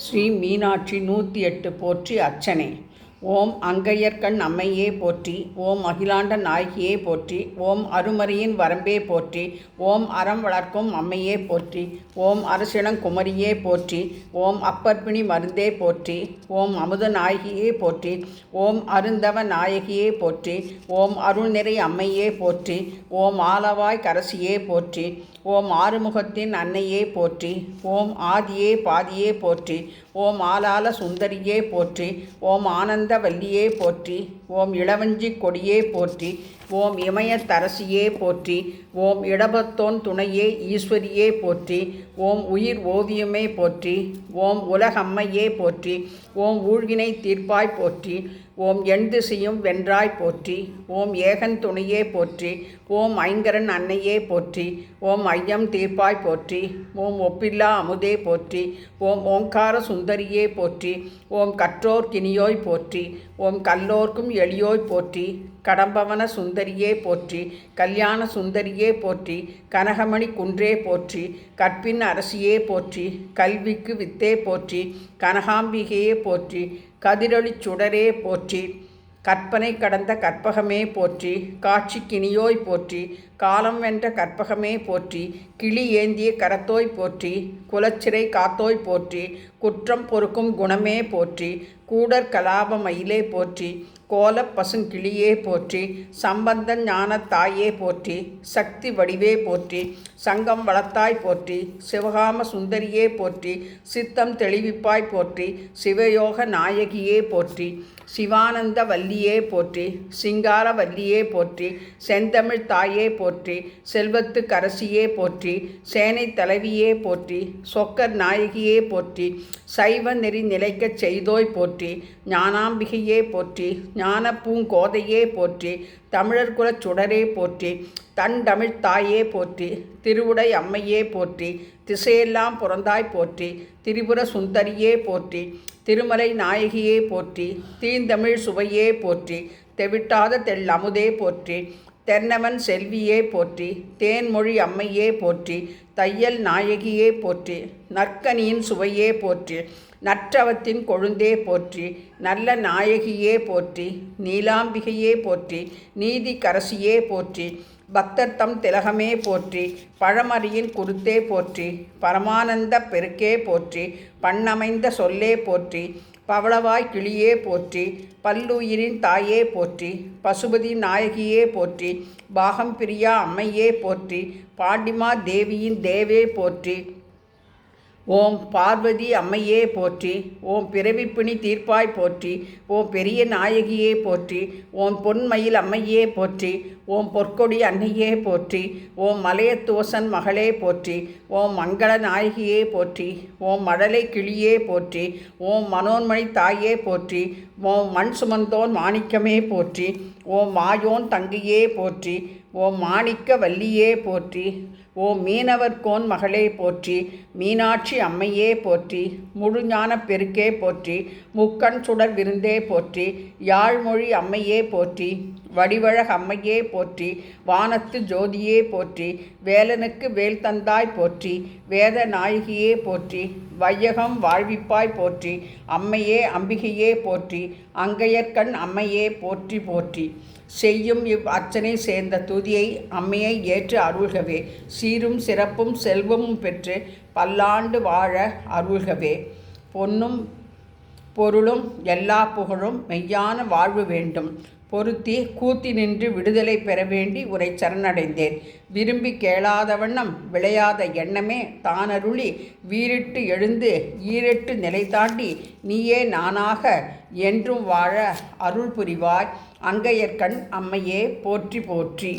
ஸ்ரீ மீனாட்சி 108 போற்றி அர்ச்சனை. ஓம் அங்கையர்கண் அம்மையே போற்றி. ஓம் அகிலாண்ட நாயகியே போற்றி. ஓம் அருமறையின் வரம்பே போற்றி. ஓம் அறம் வளர்க்கும் அம்மையே போற்றி. ஓம் அரசிணங் குமரியே போற்றி. ஓம் அப்பர்ப்பிணி மருந்தே போற்றி. ஓம் அமுத நாயகியே போற்றி. ஓம் அருந்தவ நாயகியே போற்றி. ஓம் அருள்நிறை அம்மையே போற்றி. ஓம் ஆலவாய் கரசியே போற்றி. ஓம் ஆறுமுகத்தின் அன்னையே போற்றி. ஓம் ஆதியே பாதியே போற்றி. ஓம் ஆலால சுந்தரியே போற்றி. ஓம் ஆனந்த வல்லியே போற்றி. ஓம் இளவஞ்சி கொடியே போற்றி. ஓம் இமயத்தரசியே போற்றி. ஓம் இடபத்தோன் துணையே ஈஸ்வரியே போற்றி. ஓம் உயிர் ஓவியமே போற்றி. ஓம் உலகம்மையே போற்றி. ஓம் ஊழ்வினை தீர்ப்பாய் போற்றி. ஓம் எண்திசையும் வென்றாய் போற்றி. ஓம் ஏகன் துணையே போற்றி. ஓம் ஐங்கரன் அன்னையே போற்றி. ஓம் ஐயம் தீர்ப்பாய் போற்றி. ஓம் ஒப்பில்லா அமுதே போற்றி. ஓம் ஓங்கார சுந்தரியே போற்றி. ஓம் கற்றோர் கினியோய் போற்றி. ஓம் கல்லோர்க்கும் எளியோய் போற்றி. கடம்பவன சுந்தரியே போற்றி. கல்யாண சுந்தரியே போற்றி. கனகமணி குன்றே போற்றி. கற்பின் அரசியே போற்றி. கல்விக்கு வித்தே போற்றி. கனகாம்பிகையே போற்றி. கதிரொளிச் சுடரே போற்றி. கற்பனை கடந்த கற்பகமே போற்றி. காட்சி கினியோய் போற்றி. காலம் வென்ற கற்பகமே போற்றி. கிளி ஏந்திய கரத்தோய் போற்றி. குலச்சிறை காத்தோய் போற்றி. குற்றம் பொறுக்கும் குணமே போற்றி. கூடற் கலாப மயிலே போற்றி. கோலப் பசுங்கிளியே போற்றி. சம்பந்தன் ஞானத்தாயே போற்றி. சக்தி வடிவே போற்றி. சங்கம் வளத்தாய் போற்றி. சிவகாம சுந்தரியே போற்றி. சித்தம் தெளிவிப்பாய் போற்றி. சிவயோக நாயகியே போற்றி. சிவானந்த வல்லியே போற்றி. சிங்கார வல்லியே போற்றி. செந்தமிழ் தாயே போற்றி. செல்வத்து கரசியே போற்றி. சேனை தலைவியே போற்றி. சொக்கர் நாயகியே போற்றி. சைவ நெறி நிலைக்கச் செய்தோய் போற்றி. ஞானாம்பிகையே போற்றி. ஞான பூங்கோதையே போற்றி. தமிழர் குலச் சுடரே போற்றி. தன் தமிழ் தாயே போற்றி. திருவுடை அம்மையே போற்றி. திசையெல்லாம் புறந்தாய் போற்றி. திரிபுர சுந்தரியே போற்றி. திருமலை நாயகியே போற்றி. தீந்தமிழ் சுவையே போற்றி. தெவிட்டாத தெள்ளமுதே போற்றி. தென்னவன் செல்வியே போற்றி. தேன்மொழி அம்மையே போற்றி. தையல் நாயகியே போற்றி. நற்கனியின் சுவையே போற்றி. நற்றவத்தின் கொழுந்தே போற்றி. நல்ல நாயகியே போற்றி. நீலாம்பிகையே போற்றி. நீதி கரசியே போற்றி. பக்தர்த்தம் திலகமே போற்றி. பழமறியின் குருத்தே போற்றி. பரமானந்த பெருக்கே போற்றி. பண்ணமைந்த சொல்லே போற்றி. பவளவாய் கிளியே போற்றி. பல்லுயிரின் தாயே போற்றி. பசுபதி நாயகியே போற்றி. பாகம் பிரியா அம்மையே போற்றி. பாண்டிமா தேவியின் தேவே போற்றி. ஓம் பார்வதி அம்மையே போற்றி. ஓம் பிறவிப்பிணி தீர்ப்பாய் போற்றி. ஓம் பெரிய நாயகியே போற்றி. ஓம் பொன்மயில் அம்மையே போற்றி. ஓம் பொற்கொடி அன்னையே போற்றி. ஓம் மலையத்துவசன் மகளே போற்றி. ஓம் மங்கள நாயகியே போற்றி. ஓம் மழலை கிளியே போற்றி. ஓம் மனோன்மணி தாயே போற்றி. ஓம் மண் சுமந்தோன் மாணிக்கமே போற்றி. ஓம் மாயோன் தங்கையே போற்றி. ஓம் மாணிக்க வல்லியே போற்றி. ஓம் மீனவர்கோன் மகளே போற்றி. மீனாட்சி அம்மையே போற்றி. முழுஞான பெருக்கே போற்றி. முக்கண் சுடர் விருந்தே போற்றி. யாழ்மொழி அம்மையே போற்றி. வடிவழக அம்மையே போற்றி. வானத்து ஜோதியே போற்றி. வேலனுக்கு வேல் தந்தாய் போற்றி. வேத நாயகியே போற்றி. வையகம் வாழ்விப்பாய் போற்றி. அம்மையே அம்பிகையே போற்றி. அங்கையர்கண் அம்மையே போற்றி போற்றி. செய்யும் இவ் அர்ச்சனை சேர்ந்த துதியை அம்மையை ஏற்று அருள்கவே. சீரும் சிறப்பும் செல்வமும் பெற்று பல்லாண்டு வாழ அருள்கவே. பொன்னும் பொருளும் எல்லா புகழும் மெய்யான வாழ்வு வேண்டும். பொருத்தி கூத்தி நின்று விடுதலை பெற வேண்டி உரை சரணடைந்தேன். விரும்பி கேளாத வண்ணம் விளையாத எண்ணமே தானருளி வீரிட்டு எழுந்து ஈரெட்டு நிலை தாண்டி நீயே நானாக என்றும் வாழ அருள் புரிவாய். அங்கையர்கண் அம்மையே போற்றி போற்றி.